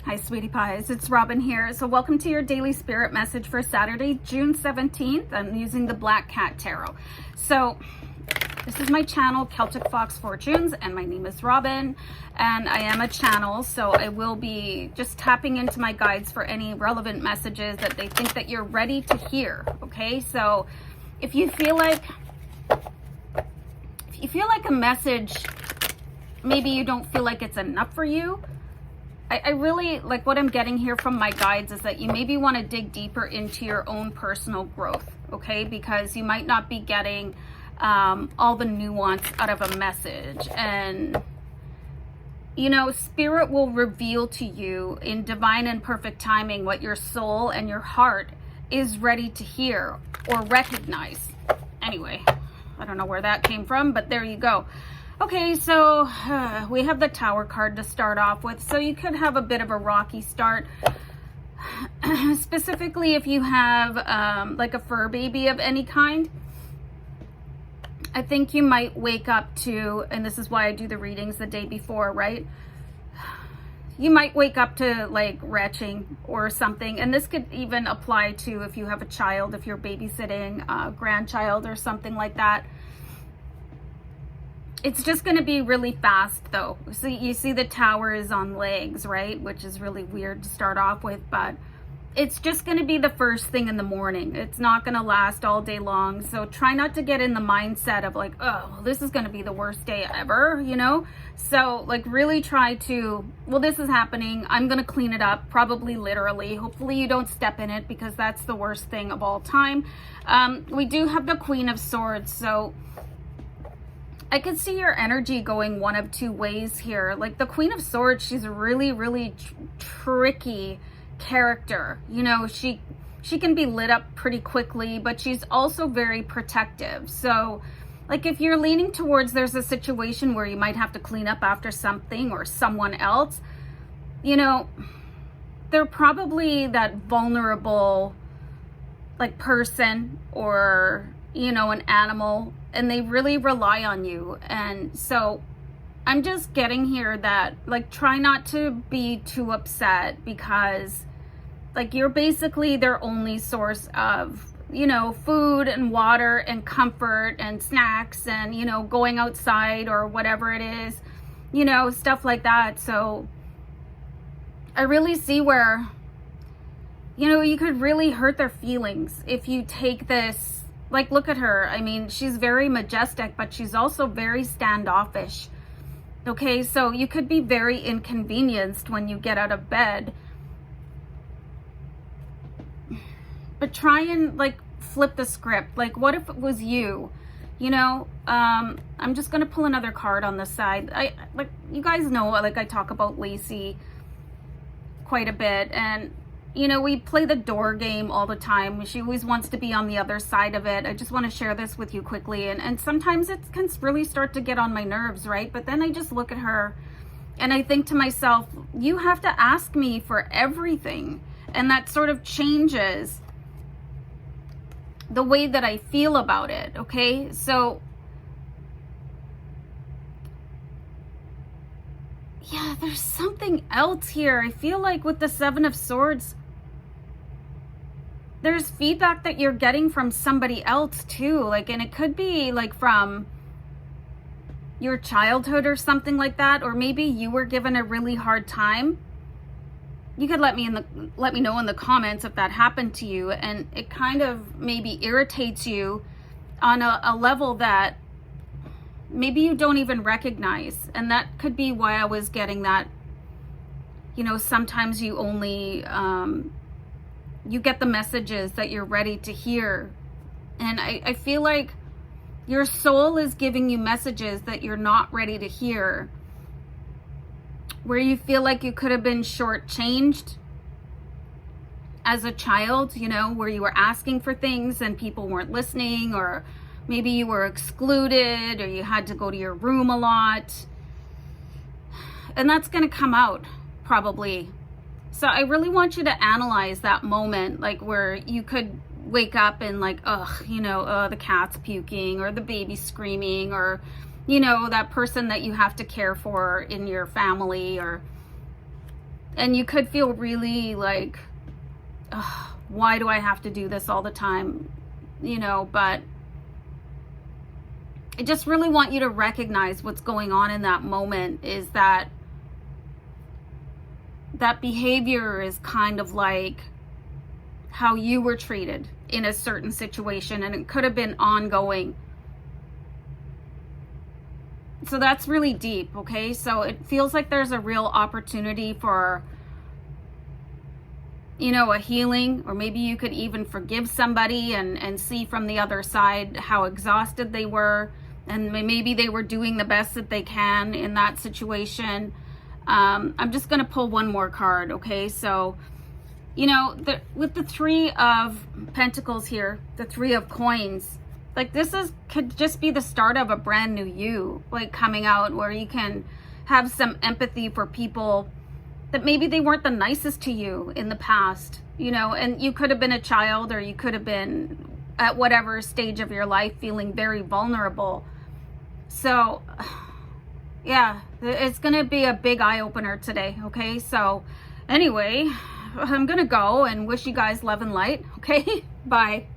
Hi, sweetie pies. It's Robin here. So welcome to your daily spirit message for Saturday, June 17th. I'm using the Black Cat Tarot. So this is my channel, Celtic Fox Fortunes, and my name is Robin, and I am a channel, so I will be just tapping into my guides for any relevant messages that they think that you're ready to hear, okay? So if you feel like a message, maybe you don't feel like it's enough for you, I really like what I'm getting here from my guides is that you maybe want to dig deeper into your own personal growth, okay? Because you might not be getting all the nuance out of a message. And, you know, spirit will reveal to you in divine and perfect timing what your soul and your heart is ready to hear or recognize. Anyway, I don't know where that came from, but there you go. Okay, so we have the Tower card to start off with. So you could have a bit of a rocky start. Specifically if you have like a fur baby of any kind. I think you might wake up to, and this is why I do the readings the day before, right? You might wake up to like retching or something. And this could even apply to if you have a child, if you're babysitting a grandchild or something like that. It's just going to be really fast though. So you see the tower is on legs, right? Which is really weird to start off with, but it's just going to be the first thing in the morning. It's not going to last all day long. So try not to get in the mindset of like, oh, this is going to be the worst day ever, you know? So like really try to, well, this is happening. I'm going to clean it up, probably literally. Hopefully you don't step in it because that's the worst thing of all time. We do have the Queen of Swords. So I can see your energy going one of two ways here. Like the Queen of Swords, she's a really, really tricky character. You know, she can be lit up pretty quickly, but she's also very protective. So like if you're leaning towards there's a situation where you might have to clean up after something or someone else, you know, they're probably that vulnerable like person or, you know, an animal, and they really rely on you. And so I'm just getting here that like try not to be too upset because like you're basically their only source of, you know, food and water and comfort and snacks and, you know, going outside or whatever it is, you know, stuff like that. So I really see where, you know, you could really hurt their feelings if you take this. Like, look at her. I mean, she's very majestic, but she's also very standoffish. Okay, so you could be very inconvenienced when you get out of bed. But try and, like, flip the script. Like, what if it was you? You know, I'm just going to pull another card on the side. Like, you guys know, like, I talk about Lacey quite a bit. And you know, we play the door game all the time. She always wants to be on the other side of it. I just want to share this with you quickly. And sometimes it can really start to get on my nerves, right? But then I just look at her and I think to myself, you have to ask me for everything. And that sort of changes the way that I feel about it, okay? So, yeah, there's something else here. I feel like with the Seven of Swords, there's feedback that you're getting from somebody else too. Like, and it could be like from your childhood or something like that. Or maybe you were given a really hard time. You could let me know in the comments if that happened to you. And it kind of maybe irritates you on a level that maybe you don't even recognize. And that could be why I was getting that, you know, sometimes you only, you get the messages that you're ready to hear. And I feel like your soul is giving you messages that you're not ready to hear. Where you feel like you could have been shortchanged as a child, you know, where you were asking for things and people weren't listening, or maybe you were excluded, or you had to go to your room a lot. And that's going to come out probably. So I really want you to analyze that moment, like where you could wake up and like, ugh, you know, the cat's puking or the baby's screaming, or, you know, that person that you have to care for in your family, or And you could feel really like, ugh, why do I have to do this all the time? You know, but I just really want you to recognize what's going on in that moment is that behavior is kind of like how you were treated in a certain situation, and it could have been ongoing. So that's really deep, okay? So it feels like there's a real opportunity for, you know, a healing, or maybe you could even forgive somebody and see from the other side how exhausted they were, and maybe they were doing the best that they can in that situation. I'm just going to pull one more card, okay? So, you know, with the Three of Pentacles here, the Three of Coins, like this could just be the start of a brand new you, like coming out, where you can have some empathy for people that maybe they weren't the nicest to you in the past, you know, and you could have been a child, or you could have been at whatever stage of your life feeling very vulnerable. So yeah, it's gonna be a big eye-opener today, okay? So anyway, I'm gonna go and wish you guys love and light, okay? Bye.